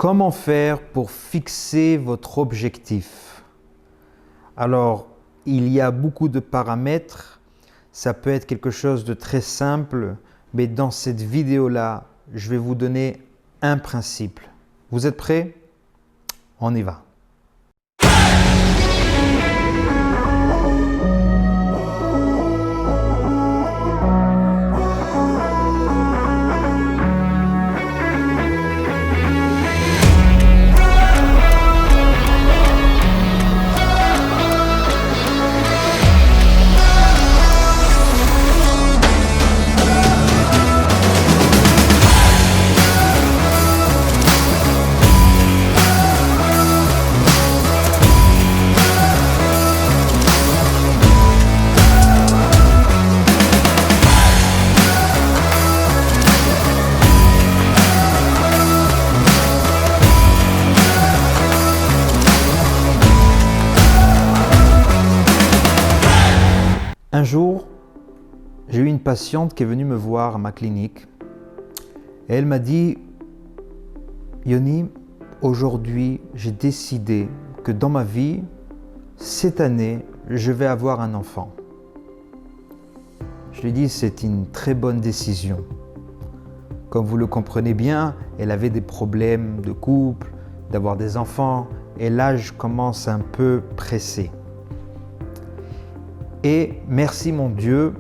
Comment faire pour fixer votre objectif? Alors, il y a beaucoup de paramètres. Ça peut être quelque chose de très simple, mais dans cette vidéo-là, je vais vous donner un principe. Vous êtes prêts? On y va. Un jour, j'ai eu une patiente qui est venue me voir à ma clinique et elle m'a dit « Yoni, aujourd'hui, j'ai décidé que dans ma vie, cette année, je vais avoir un enfant. » Je lui ai dit « C'est une très bonne décision. » Comme vous le comprenez bien, elle avait des problèmes de couple, d'avoir des enfants et l'âge commence un peu pressé. Et merci mon Dieu,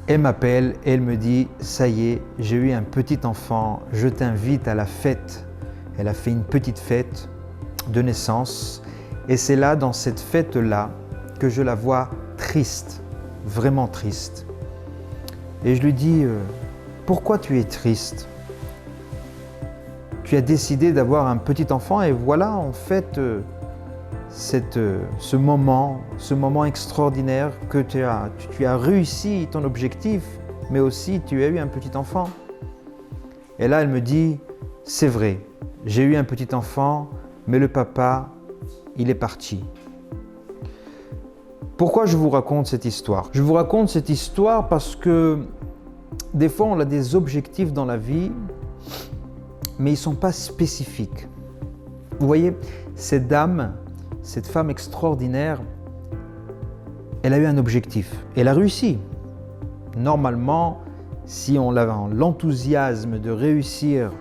elle m'appelle et elle me dit « Ça y est, j'ai eu un petit enfant, je t'invite à la fête. » Elle a fait une petite fête de naissance et c'est là, dans cette fête-là, que je la vois triste, vraiment triste. Et je lui dis « Pourquoi tu es triste? Tu as décidé d'avoir un petit enfant et voilà en fait ce moment extraordinaire que tu as réussi ton objectif, mais aussi tu as eu un petit enfant. » Et là, elle me dit, c'est vrai, j'ai eu un petit enfant, mais le papa, il est parti. Pourquoi je vous raconte cette histoire? Je vous raconte cette histoire parce que des fois, on a des objectifs dans la vie, mais ils ne sont pas spécifiques. Vous voyez, cette dame, cette femme extraordinaire, elle a eu un objectif. Elle a réussi. Normalement, si on a l'enthousiasme de réussir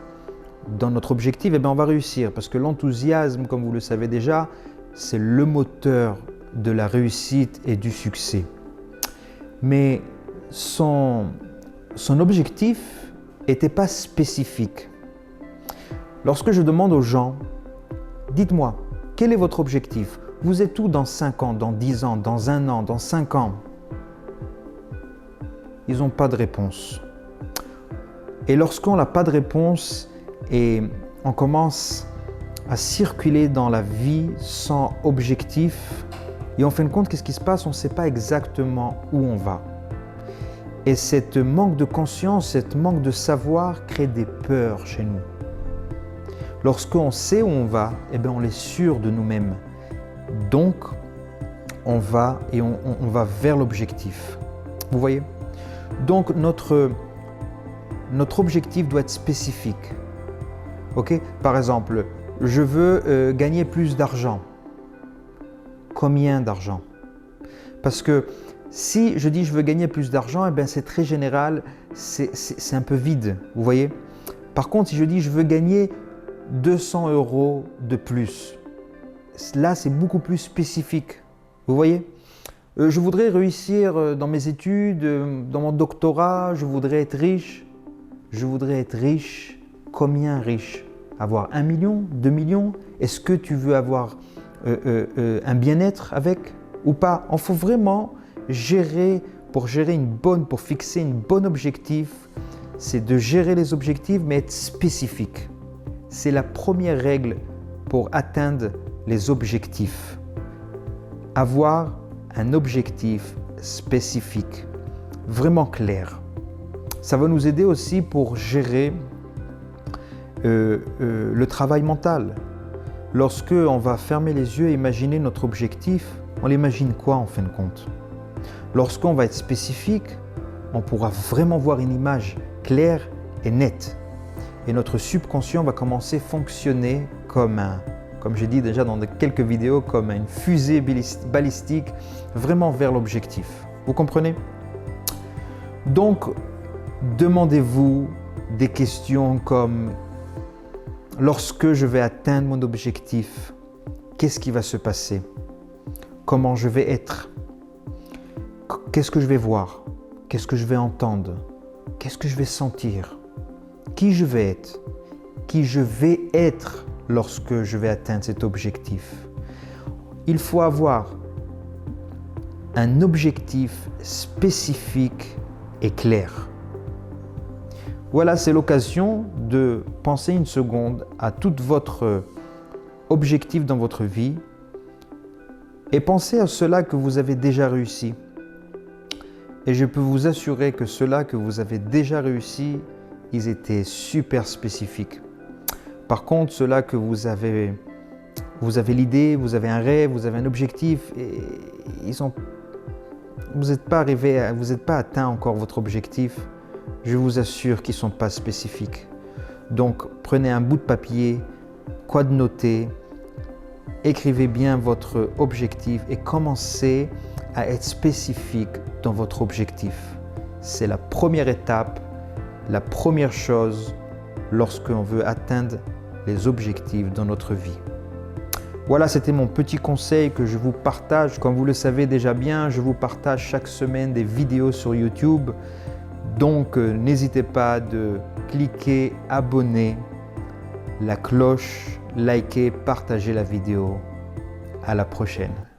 dans notre objectif, eh bien on va réussir. Parce que l'enthousiasme, comme vous le savez déjà, c'est le moteur de la réussite et du succès. Mais son objectif n'était pas spécifique. Lorsque je demande aux gens, dites-moi, quel est votre objectif? Vous êtes où dans 5 ans, dans 10 ans, dans 1 an, dans 5 ans? Ils n'ont pas de réponse. Et lorsqu'on n'a pas de réponse et on commence à circuler dans la vie sans objectif, et en fin de compte, qu'est-ce qui se passe? On ne sait pas exactement où on va. Et cette manque de conscience, cette manque de savoir crée des peurs chez nous. Lorsqu'on sait où on va, eh bien on est sûr de nous-mêmes. Donc, on va vers l'objectif. Vous voyez? Donc, notre objectif doit être spécifique. Ok? Par exemple, je veux gagner plus d'argent. Combien d'argent? Parce que si je dis je veux gagner plus d'argent, eh bien c'est très général, c'est un peu vide. Vous voyez? Par contre, si je dis je veux gagner 200 € de plus. Là, c'est beaucoup plus spécifique. Vous voyez? Je voudrais réussir dans mes études, dans mon doctorat, je voudrais être riche. Je voudrais être riche. Combien riche? Avoir 1 million, 2 millions? Est-ce que tu veux avoir un bien-être avec ou pas? Il faut vraiment gérer, pour fixer une bonne objectif, c'est de gérer les objectifs, mais être spécifique. C'est la première règle pour atteindre les objectifs. Avoir un objectif spécifique, vraiment clair. Ça va nous aider aussi pour gérer le travail mental. Lorsque on va fermer les yeux et imaginer notre objectif, on l'imagine quoi en fin de compte? Lorsqu'on va être spécifique, on pourra vraiment voir une image claire et nette. et notre subconscient va commencer à fonctionner comme j'ai dit déjà dans quelques vidéos, comme une fusée balistique vraiment vers l'objectif. Vous comprenez? Donc, demandez-vous des questions comme lorsque je vais atteindre mon objectif, qu'est-ce qui va se passer? Comment je vais être? Qu'est-ce que je vais voir? Qu'est-ce que je vais entendre? Qu'est-ce que je vais sentir? Qui je vais être? Qui je vais être lorsque je vais atteindre cet objectif? Il faut avoir un objectif spécifique et clair. Voilà, c'est l'occasion de penser une seconde à tout votre objectif dans votre vie et pensez à cela que vous avez déjà réussi. Et je peux vous assurer que ceux-là que vous avez déjà réussi, ils étaient super spécifiques. Par contre, ceux-là que vous avez l'idée, vous avez un rêve, vous avez un objectif, et vous n'êtes pas atteint encore votre objectif, je vous assure qu'ils ne sont pas spécifiques. Donc, prenez un bout de papier, quoi de noter, écrivez bien votre objectif et commencez à être spécifique dans votre objectif. C'est la première étape, la première chose lorsqu'on veut atteindre les objectifs dans notre vie. Voilà, c'était mon petit conseil que je vous partage. Comme vous le savez déjà bien, je vous partage chaque semaine des vidéos sur YouTube. Donc, n'hésitez pas de cliquer, abonner, la cloche, liker, partager la vidéo. À la prochaine.